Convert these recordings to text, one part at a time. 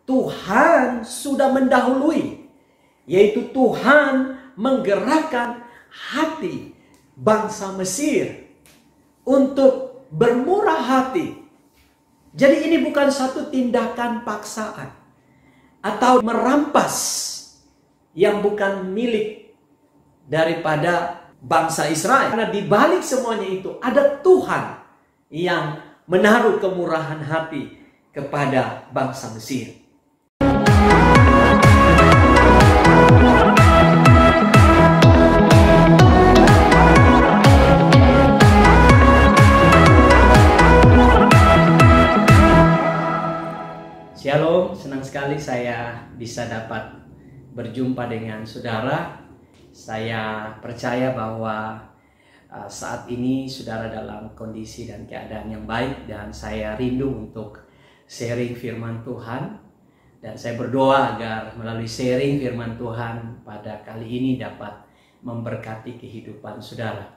Tuhan sudah mendahului, yaitu Tuhan menggerakkan hati bangsa Mesir untuk bermurah hati. Jadi ini bukan satu tindakan paksaan atau merampas yang bukan milik daripada bangsa Israel. Karena di balik semuanya itu ada Tuhan yang menaruh kemurahan hati kepada bangsa Mesir. Shalom, senang sekali saya bisa dapat berjumpa dengan saudara. Saya percaya bahwa saat ini saudara dalam kondisi dan keadaan yang baik, dan saya rindu untuk sharing firman Tuhan. Dan saya berdoa agar melalui sharing firman Tuhan pada kali ini dapat memberkati kehidupan saudara.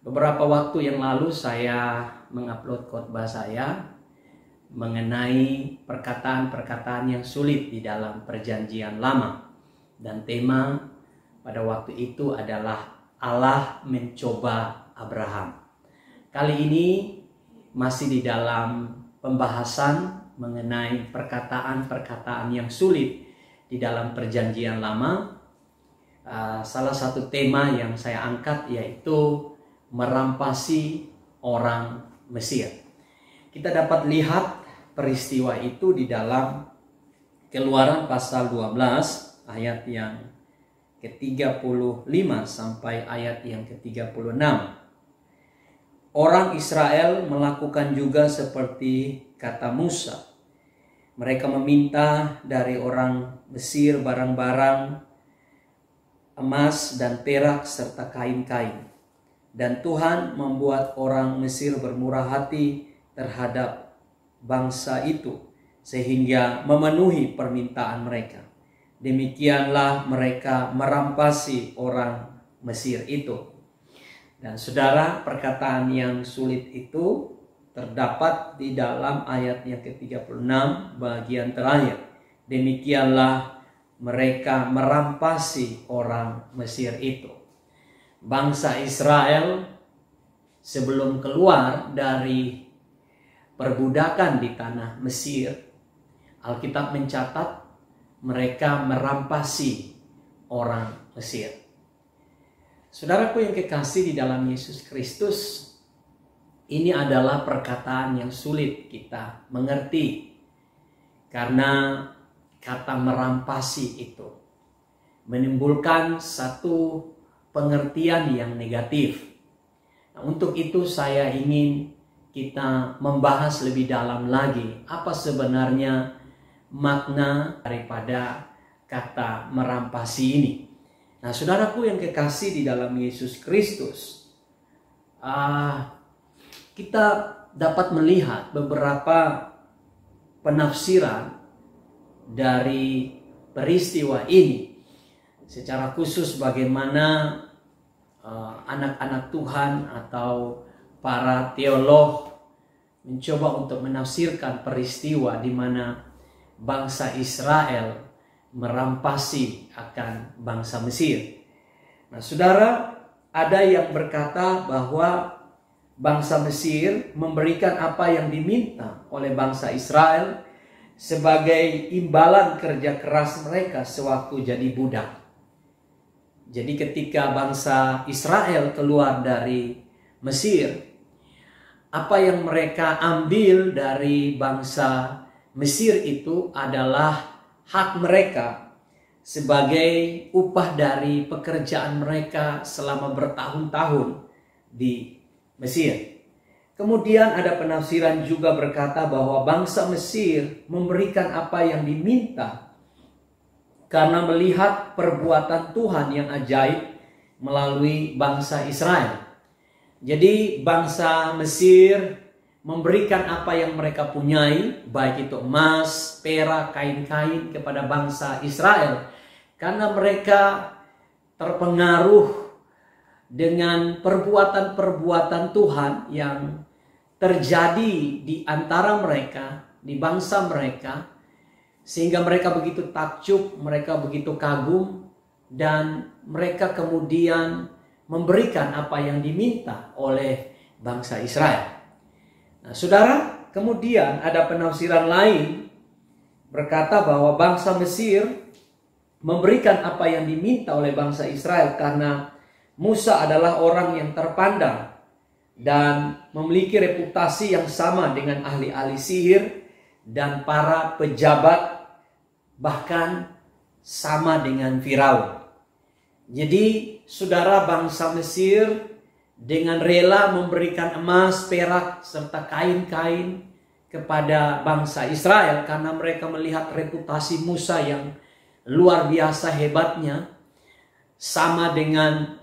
Beberapa waktu yang lalu saya mengupload khotbah saya mengenai perkataan-perkataan yang sulit di dalam Perjanjian Lama, dan tema pada waktu itu adalah Allah mencoba Abraham. Kali ini masih di dalam pembahasan mengenai perkataan-perkataan yang sulit di dalam Perjanjian Lama. Salah satu tema yang saya angkat yaitu merampasi orang Mesir. Kita dapat lihat peristiwa itu di dalam Keluaran pasal 12 ayat yang ke-35 sampai ayat yang ke-36. Orang Israel melakukan juga seperti kata Musa. Mereka meminta dari orang Mesir barang-barang emas dan perak serta kain-kain. Dan Tuhan membuat orang Mesir bermurah hati terhadap bangsa itu sehingga memenuhi permintaan mereka. Demikianlah mereka merampasi orang Mesir itu. Dan saudara, perkataan yang sulit itu terdapat di dalam ayat yang ke-36 bagian terakhir. Demikianlah mereka merampasi orang Mesir itu. Bangsa Israel sebelum keluar dari perbudakan di tanah Mesir, Alkitab mencatat mereka merampasi orang Mesir. Saudaraku yang kekasih di dalam Yesus Kristus, ini adalah perkataan yang sulit kita mengerti, karena kata merampasi itu menimbulkan satu pengertian yang negatif. Nah, untuk itu saya ingin kita membahas lebih dalam lagi apa sebenarnya makna daripada kata merampasi ini. Nah, saudaraku yang kekasih di dalam Yesus Kristus, kita dapat melihat beberapa penafsiran dari peristiwa ini. Secara khusus bagaimana anak-anak Tuhan atau para teolog mencoba untuk menafsirkan peristiwa di mana bangsa Israel merampasi akan bangsa Mesir. Nah, saudara, ada yang berkata bahwa bangsa Mesir memberikan apa yang diminta oleh bangsa Israel sebagai imbalan kerja keras mereka sewaktu jadi budak. Jadi ketika bangsa Israel keluar dari Mesir, apa yang mereka ambil dari bangsa Mesir itu adalah hak mereka sebagai upah dari pekerjaan mereka selama bertahun-tahun di Mesir. Kemudian ada penafsiran juga berkata bahwa bangsa Mesir memberikan apa yang diminta karena melihat perbuatan Tuhan yang ajaib melalui bangsa Israel. Jadi bangsa Mesir memberikan apa yang mereka punyai, baik itu emas, perak, kain-kain kepada bangsa Israel. Karena mereka terpengaruh dengan perbuatan-perbuatan Tuhan yang terjadi di antara mereka, di bangsa mereka. Sehingga mereka begitu takjub, mereka begitu kagum, dan mereka kemudian memberikan apa yang diminta oleh bangsa Israel. Nah, saudara, kemudian ada penafsiran lain berkata bahwa bangsa Mesir memberikan apa yang diminta oleh bangsa Israel karena Musa adalah orang yang terpandang dan memiliki reputasi yang sama dengan ahli-ahli sihir dan para pejabat, bahkan sama dengan Firaun. Jadi saudara, bangsa Mesir dengan rela memberikan emas, perak, serta kain-kain kepada bangsa Israel karena mereka melihat reputasi Musa yang luar biasa hebatnya, sama dengan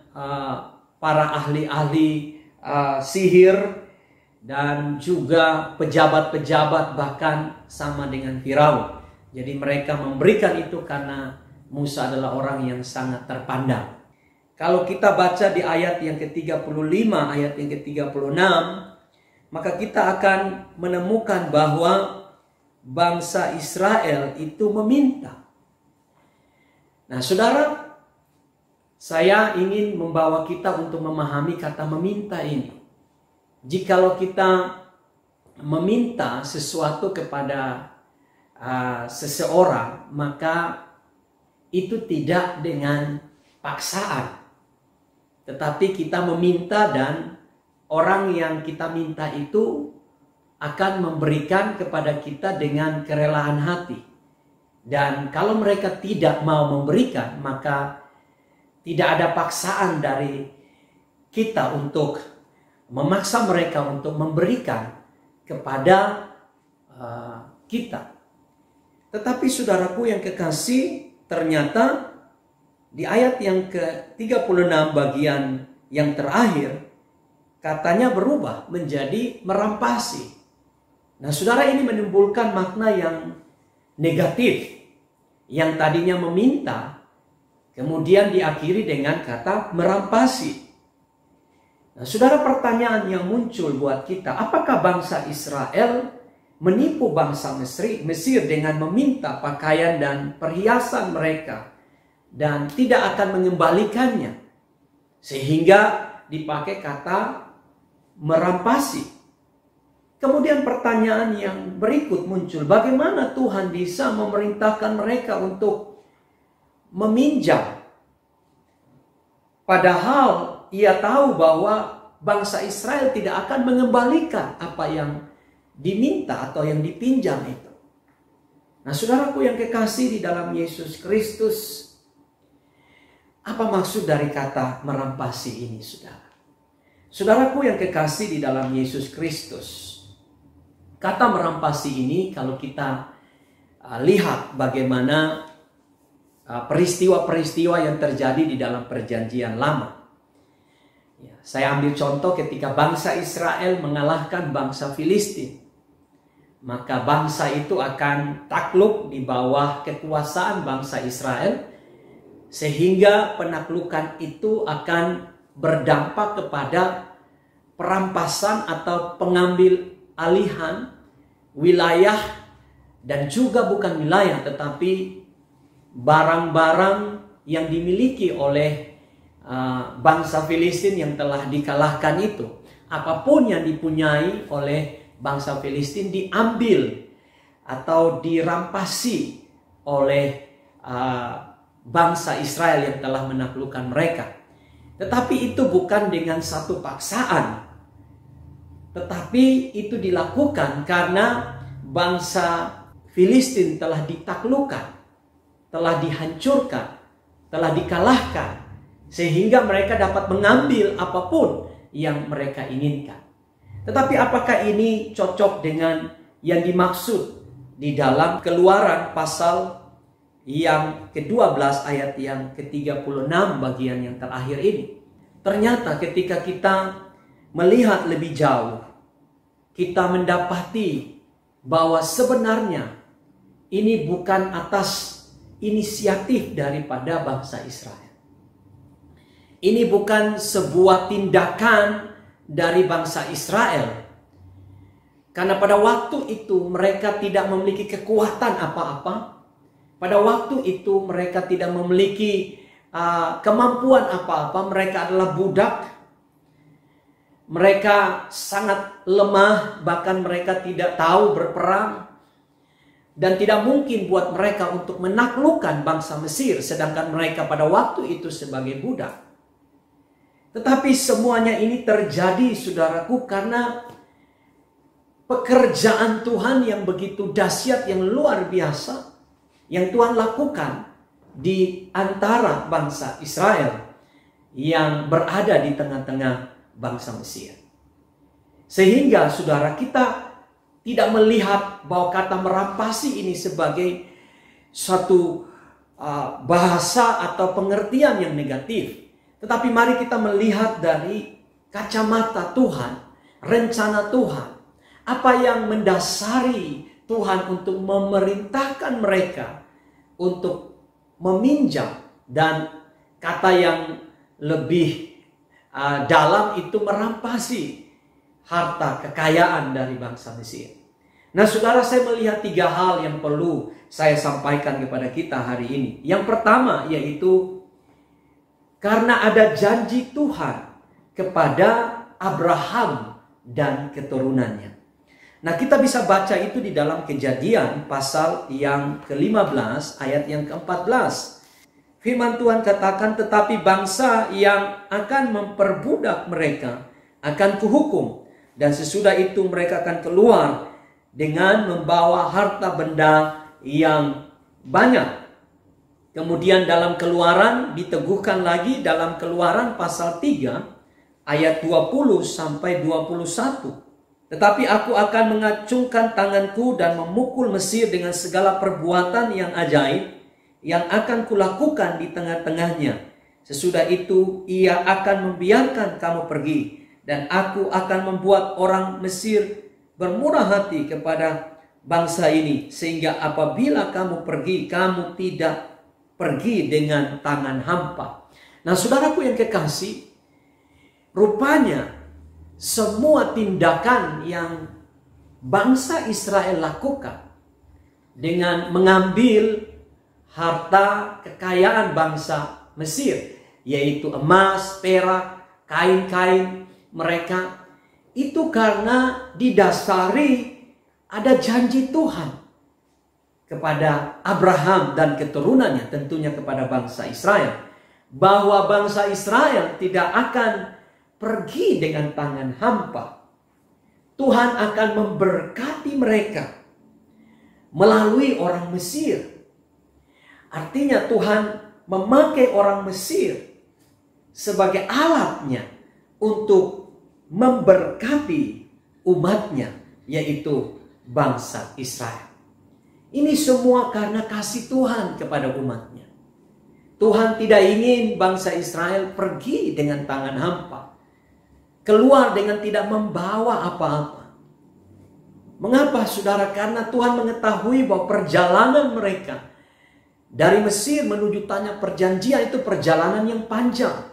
para ahli-ahli sihir dan juga pejabat-pejabat, bahkan sama dengan Firaun. Jadi mereka memberikan itu karena Musa adalah orang yang sangat terpandang. Kalau kita baca di ayat yang ke-35, ayat yang ke-36, maka kita akan menemukan bahwa bangsa Israel itu meminta. Nah, saudara, saya ingin membawa kita untuk memahami kata meminta ini. Jikalau kita meminta sesuatu kepada seseorang, maka itu tidak dengan paksaan. Tetapi kita meminta dan orang yang kita minta itu akan memberikan kepada kita dengan kerelaan hati. Dan kalau mereka tidak mau memberikan, maka tidak ada paksaan dari kita untuk memaksa mereka untuk memberikan kepada kita. Tetapi saudaraku yang kekasih, ternyata di ayat yang ke-36 bagian yang terakhir, katanya berubah menjadi merampasi. Nah, saudara, ini menimbulkan makna yang negatif. Yang tadinya meminta, kemudian diakhiri dengan kata merampasi. Nah, saudara, pertanyaan yang muncul buat kita, apakah bangsa Israel menipu bangsa Mesir dengan meminta pakaian dan perhiasan mereka dan tidak akan mengembalikannya, sehingga dipakai kata merampasi? Kemudian pertanyaan yang berikut muncul, bagaimana Tuhan bisa memerintahkan mereka untuk meminjam? Padahal ia tahu bahwa bangsa Israel tidak akan mengembalikan apa yang diminta atau yang dipinjam itu. Nah, saudaraku yang kekasih di dalam Yesus Kristus, apa maksud dari kata merampasi ini, saudara? Saudaraku yang kekasih di dalam Yesus Kristus, kata merampasi ini kalau kita lihat bagaimana peristiwa-peristiwa yang terjadi di dalam perjanjian lama. Ya, saya ambil contoh ketika bangsa Israel mengalahkan bangsa Filistin. Maka bangsa itu akan takluk di bawah kekuasaan bangsa Israel, sehingga penaklukan itu akan berdampak kepada perampasan atau pengambil alihan wilayah, dan juga bukan wilayah tetapi barang-barang yang dimiliki oleh bangsa Filistin yang telah dikalahkan itu. Apapun yang dipunyai oleh bangsa Filistin diambil atau dirampasi oleh bangsa Israel yang telah menaklukkan mereka. Tetapi itu bukan dengan satu paksaan, tetapi itu dilakukan karena bangsa Filistin telah ditaklukkan, telah dihancurkan, telah dikalahkan, sehingga mereka dapat mengambil apapun yang mereka inginkan. Tetapi apakah ini cocok dengan yang dimaksud di dalam Keluaran pasal yang ke-12 ayat yang ke-36 bagian yang terakhir ini? Ternyata ketika kita melihat lebih jauh, kita mendapati bahwa sebenarnya ini bukan atas inisiatif daripada bangsa Israel. Ini bukan sebuah tindakan dari bangsa Israel. Karena pada waktu itu mereka tidak memiliki kekuatan apa-apa. Pada waktu itu mereka tidak memiliki kemampuan apa-apa. Mereka adalah budak. Mereka sangat lemah, bahkan mereka tidak tahu berperang. Dan tidak mungkin buat mereka untuk menaklukkan bangsa Mesir, sedangkan mereka pada waktu itu sebagai budak. Tetapi semuanya ini terjadi, saudaraku, karena pekerjaan Tuhan yang begitu dahsyat, yang luar biasa, yang Tuhan lakukan di antara bangsa Israel yang berada di tengah-tengah bangsa Mesir. Sehingga saudara, kita tidak melihat bahwa kata merampasi ini sebagai suatu bahasa atau pengertian yang negatif. Tetapi mari kita melihat dari kacamata Tuhan, rencana Tuhan. Apa yang mendasari Tuhan untuk memerintahkan mereka untuk meminjam, dan kata yang lebih dalam itu merampasi harta kekayaan dari bangsa Mesir. Nah saudara, saya melihat 3 hal yang perlu saya sampaikan kepada kita hari ini. Yang pertama yaitu karena ada janji Tuhan kepada Abraham dan keturunannya. Nah kita bisa baca itu di dalam Kejadian pasal yang ke-15 ayat yang ke-14. Firman Tuhan katakan, tetapi bangsa yang akan memperbudak mereka akan kuhukum, dan sesudah itu mereka akan keluar dengan membawa harta benda yang banyak. Kemudian dalam Keluaran diteguhkan lagi dalam Keluaran pasal 3 ayat 20 sampai 21. Tetapi aku akan mengacungkan tanganku dan memukul Mesir dengan segala perbuatan yang ajaib yang akan kulakukan di tengah-tengahnya. Sesudah itu ia akan membiarkan kamu pergi, dan aku akan membuat orang Mesir bermurah hati kepada bangsa ini, sehingga apabila kamu pergi, kamu tidak pergi dengan tangan hampa. Nah saudaraku yang kekasih, rupanya semua tindakan yang bangsa Israel lakukan dengan mengambil harta kekayaan bangsa Mesir, yaitu emas, perak, kain-kain mereka, itu karena didasari ada janji Tuhan kepada Abraham dan keturunannya, tentunya kepada bangsa Israel, bahwa bangsa Israel tidak akan pergi dengan tangan hampa. Tuhan akan memberkati mereka melalui orang Mesir. Artinya Tuhan memakai orang Mesir sebagai alatnya untuk memberkati umatnya, yaitu bangsa Israel. Ini semua karena kasih Tuhan kepada umatnya. Tuhan tidak ingin bangsa Israel pergi dengan tangan hampa, keluar dengan tidak membawa apa-apa. Mengapa saudara? Karena Tuhan mengetahui bahwa perjalanan mereka dari Mesir menuju tanah perjanjian itu perjalanan yang panjang.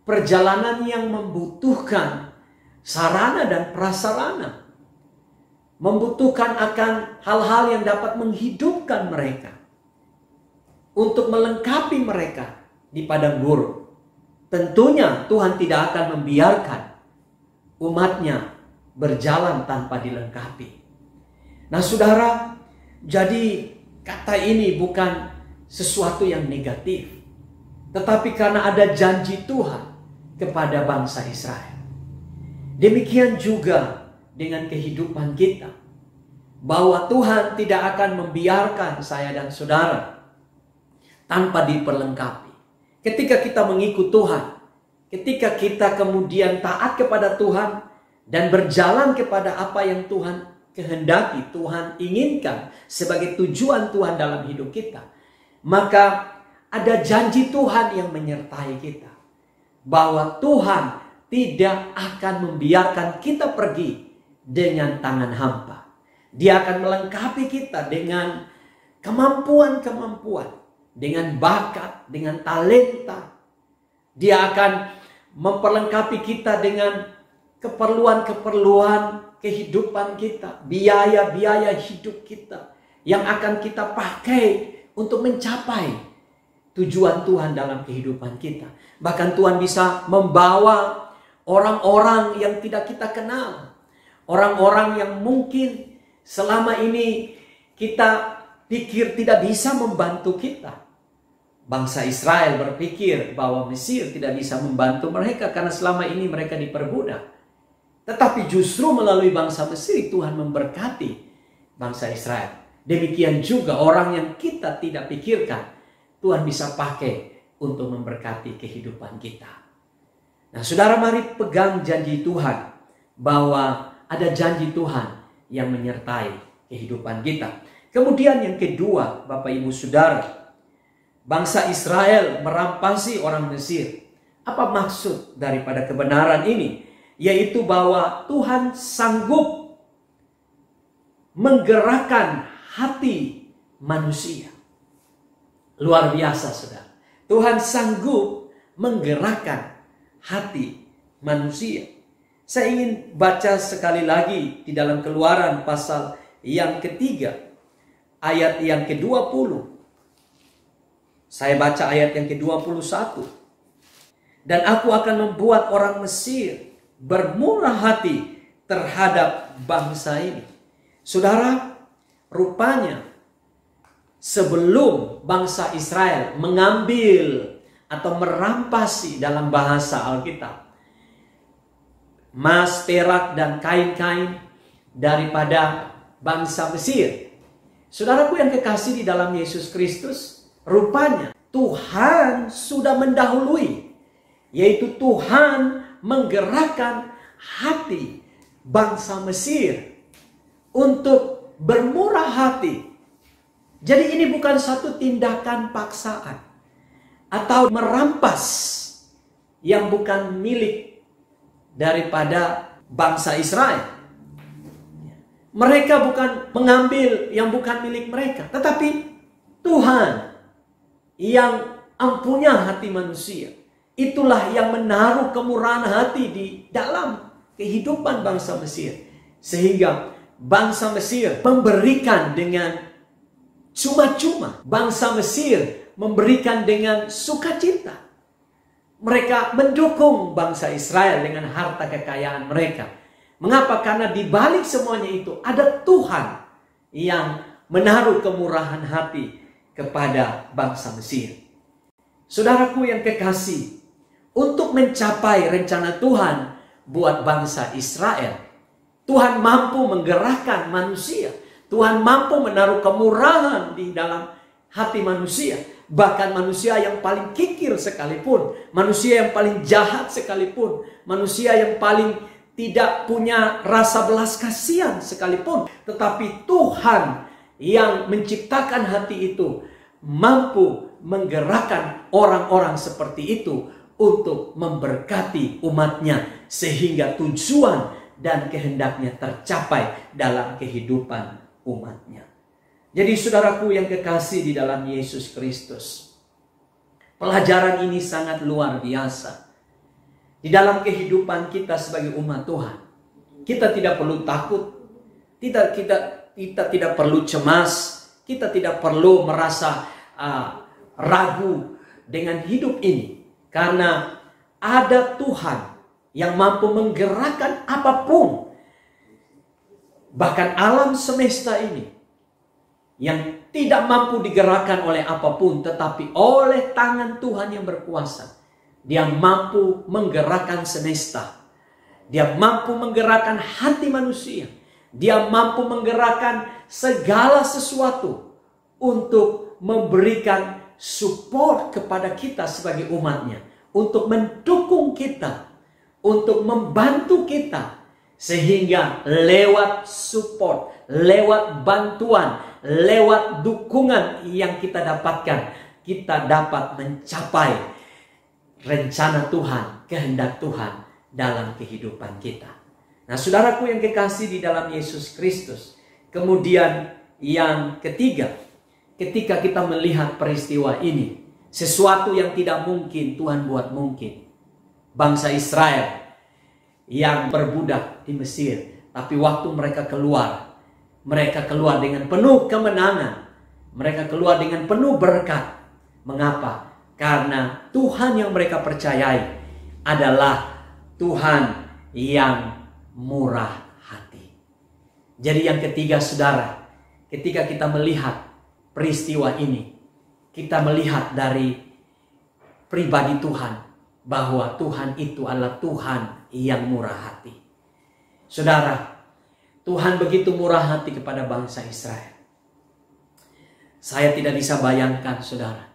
Perjalanan yang membutuhkan sarana dan prasarana. Membutuhkan akan hal-hal yang dapat menghidupkan mereka. Untuk melengkapi mereka di padang gurun. Tentunya Tuhan tidak akan membiarkan umatnya berjalan tanpa dilengkapi. Nah saudara, jadi kata ini bukan sesuatu yang negatif. Tetapi karena ada janji Tuhan kepada bangsa Israel. Demikian juga dengan kehidupan kita. Bahwa Tuhan tidak akan membiarkan saya dan saudara tanpa diperlengkapi. Ketika kita mengikut Tuhan, ketika kita kemudian taat kepada Tuhan dan berjalan kepada apa yang Tuhan kehendaki, Tuhan inginkan sebagai tujuan Tuhan dalam hidup kita, maka ada janji Tuhan yang menyertai kita. Bahwa Tuhan tidak akan membiarkan kita pergi dengan tangan hampa. Dia akan melengkapi kita dengan kemampuan-kemampuan, dengan bakat, dengan talenta. Dia akan memperlengkapi kita dengan keperluan-keperluan kehidupan kita, biaya-biaya hidup kita yang akan kita pakai untuk mencapai tujuan Tuhan dalam kehidupan kita. Bahkan Tuhan bisa membawa orang-orang yang tidak kita kenal, orang-orang yang mungkin selama ini kita pikir tidak bisa membantu kita. Bangsa Israel berpikir bahwa Mesir tidak bisa membantu mereka karena selama ini mereka diperbudak. Tetapi justru melalui bangsa Mesir Tuhan memberkati bangsa Israel. Demikian juga orang yang kita tidak pikirkan Tuhan bisa pakai untuk memberkati kehidupan kita. Nah, saudara, mari pegang janji Tuhan bahwa ada janji Tuhan yang menyertai kehidupan kita. Kemudian yang kedua, Bapak Ibu Saudara, bangsa Israel merampasi orang Mesir. Apa maksud daripada kebenaran ini? Yaitu bahwa Tuhan sanggup menggerakkan hati manusia. Luar biasa, saudara. Tuhan sanggup menggerakkan hati manusia. Saya ingin baca sekali lagi di dalam Keluaran pasal yang ketiga, ayat yang ke-20. Saya baca ayat yang ke-21. Dan aku akan membuat orang Mesir bermurah hati terhadap bangsa ini. Saudara, rupanya sebelum bangsa Israel mengambil atau merampasi dalam bahasa Alkitab emas, perak, dan kain-kain daripada bangsa Mesir, saudaraku yang kekasih di dalam Yesus Kristus, rupanya Tuhan sudah mendahului, yaitu Tuhan menggerakkan hati bangsa Mesir untuk bermurah hati. Jadi ini bukan satu tindakan paksaan atau merampas yang bukan milik daripada bangsa Israel. Mereka bukan mengambil yang bukan milik mereka, tetapi Tuhan yang ampunya hati manusia. Itulah yang menaruh kemurahan hati di dalam kehidupan bangsa Mesir. Sehingga bangsa Mesir memberikan dengan cuma-cuma. Bangsa Mesir memberikan dengan sukacita. Mereka mendukung bangsa Israel dengan harta kekayaan mereka. Mengapa? Karena di balik semuanya itu ada Tuhan yang menaruh kemurahan hati kepada bangsa Mesir. Saudaraku yang kekasih, untuk mencapai rencana Tuhan buat bangsa Israel, Tuhan mampu menggerakkan manusia. Tuhan mampu menaruh kemurahan di dalam hati manusia. Bahkan manusia yang paling kikir sekalipun, manusia yang paling jahat sekalipun, manusia yang paling tidak punya rasa belas kasihan sekalipun, tetapi Tuhan yang menciptakan hati itu mampu menggerakkan orang-orang seperti itu untuk memberkati umatnya sehingga tujuan dan kehendaknya tercapai dalam kehidupan umatnya. Jadi saudaraku yang kekasih di dalam Yesus Kristus, pelajaran ini sangat luar biasa. Di dalam kehidupan kita sebagai umat Tuhan, kita tidak perlu takut, kita tidak perlu cemas, kita tidak perlu merasa ragu dengan hidup ini. Karena ada Tuhan yang mampu menggerakkan apapun. Bahkan alam semesta ini yang tidak mampu digerakkan oleh apapun, tetapi oleh tangan Tuhan yang berkuasa. Dia mampu menggerakkan semesta. Dia mampu menggerakkan hati manusia. Dia mampu menggerakkan segala sesuatu untuk memberikan support kepada kita sebagai umatnya, untuk mendukung kita, untuk membantu kita, sehingga lewat support, lewat bantuan, lewat dukungan yang kita dapatkan, kita dapat mencapai rencana Tuhan, kehendak Tuhan dalam kehidupan kita. Nah, saudaraku yang kekasih di dalam Yesus Kristus, kemudian yang ketiga, ketika kita melihat peristiwa ini, sesuatu yang tidak mungkin Tuhan buat mungkin. Bangsa Israel yang berbudak di Mesir. Tapi waktu mereka keluar dengan penuh kemenangan. Mereka keluar dengan penuh berkat. Mengapa? Karena Tuhan yang mereka percayai adalah Tuhan yang murah hati. Jadi yang ketiga, saudara, ketika kita melihat peristiwa ini, kita melihat dari pribadi Tuhan, bahwa Tuhan itu adalah Tuhan yang murah hati. Saudara, Tuhan begitu murah hati kepada bangsa Israel. Saya tidak bisa bayangkan, saudara,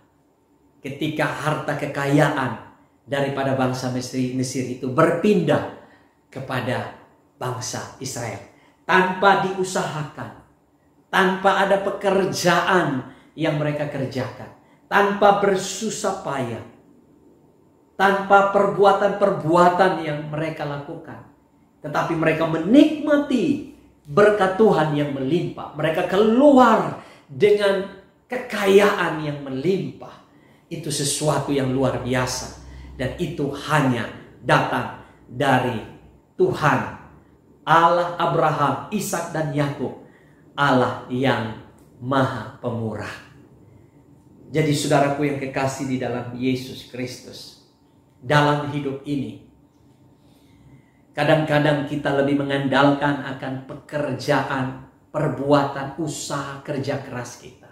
ketika harta kekayaan daripada bangsa Mesir itu berpindah kepada bangsa Israel tanpa diusahakan, tanpa ada pekerjaan yang mereka kerjakan, tanpa bersusah payah, tanpa perbuatan-perbuatan yang mereka lakukan. Tetapi mereka menikmati berkat Tuhan yang melimpah. Mereka keluar dengan kekayaan yang melimpah. Itu sesuatu yang luar biasa. Dan itu hanya datang dari Tuhan, Allah Abraham, Ishak dan Yakub, Allah yang Maha Pemurah. Jadi saudaraku yang kekasih di dalam Yesus Kristus, dalam hidup ini, kadang-kadang kita lebih mengandalkan akan pekerjaan, perbuatan, usaha, kerja keras kita.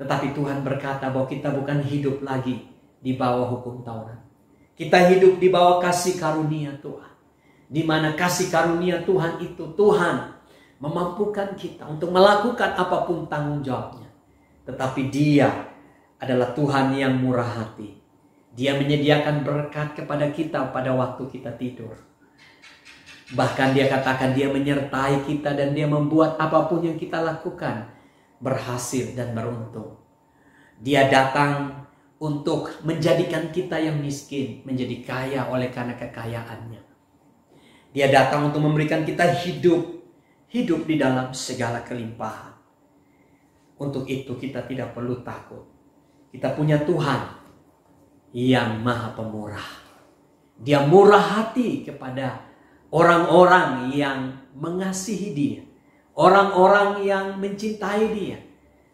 Tetapi Tuhan berkata bahwa kita bukan hidup lagi di bawah hukum Taurat. Kita hidup di bawah kasih karunia Tuhan. Di mana kasih karunia Tuhan itu, Tuhan memampukan kita untuk melakukan apapun tanggung jawabnya. Tetapi Dia adalah Tuhan yang murah hati. Dia menyediakan berkat kepada kita pada waktu kita tidur. Bahkan Dia katakan Dia menyertai kita dan Dia membuat apapun yang kita lakukan berhasil dan beruntung. Dia datang untuk menjadikan kita yang miskin menjadi kaya oleh karena kekayaannya. Dia datang untuk memberikan kita hidup di dalam segala kelimpahan. Untuk itu kita tidak perlu takut. Kita punya Tuhan yang Maha Pemurah. Dia murah hati kepada orang-orang yang mengasihi Dia, orang-orang yang mencintai Dia.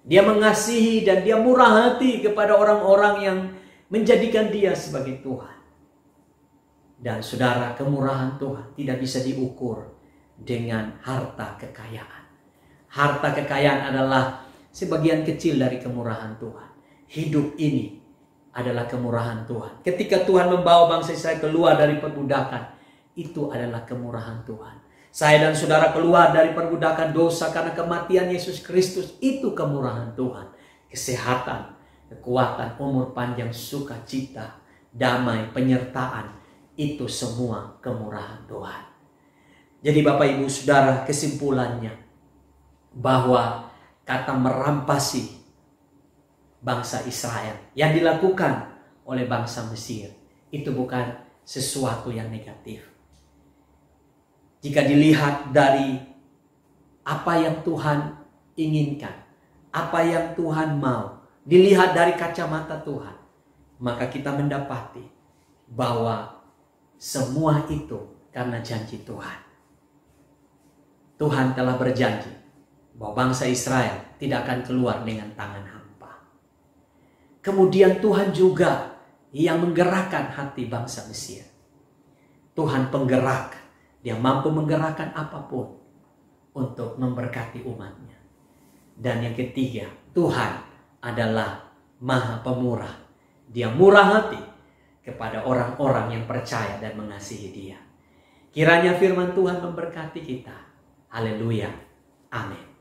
Dia mengasihi dan Dia murah hati kepada orang-orang yang menjadikan Dia sebagai Tuhan. Dan saudara, kemurahan Tuhan tidak bisa diukur dengan harta kekayaan. Harta kekayaan adalah sebagian kecil dari kemurahan Tuhan. Hidup ini adalah kemurahan Tuhan. Ketika Tuhan membawa bangsa Israel keluar dari perbudakan, itu adalah kemurahan Tuhan. Saya dan saudara keluar dari perbudakan dosa karena kematian Yesus Kristus, itu kemurahan Tuhan. Kesehatan, kekuatan, umur panjang, sukacita, damai, penyertaan, itu semua kemurahan Tuhan. Jadi Bapak Ibu Saudara, kesimpulannya bahwa kata merampasi bangsa Israel yang dilakukan oleh bangsa Mesir itu bukan sesuatu yang negatif. Jika dilihat dari apa yang Tuhan inginkan, apa yang Tuhan mau, dilihat dari kacamata Tuhan, maka kita mendapati bahwa semua itu karena janji Tuhan. Tuhan telah berjanji bahwa bangsa Israel tidak akan keluar dengan tangan hampa. Kemudian Tuhan juga yang menggerakkan hati bangsa Mesir. Tuhan penggerak, Dia mampu menggerakkan apapun untuk memberkati umatnya. Dan yang ketiga, Tuhan adalah Maha Pemurah. Dia murah hati kepada orang-orang yang percaya dan mengasihi Dia. Kiranya firman Tuhan memberkati kita. Haleluya. Amin.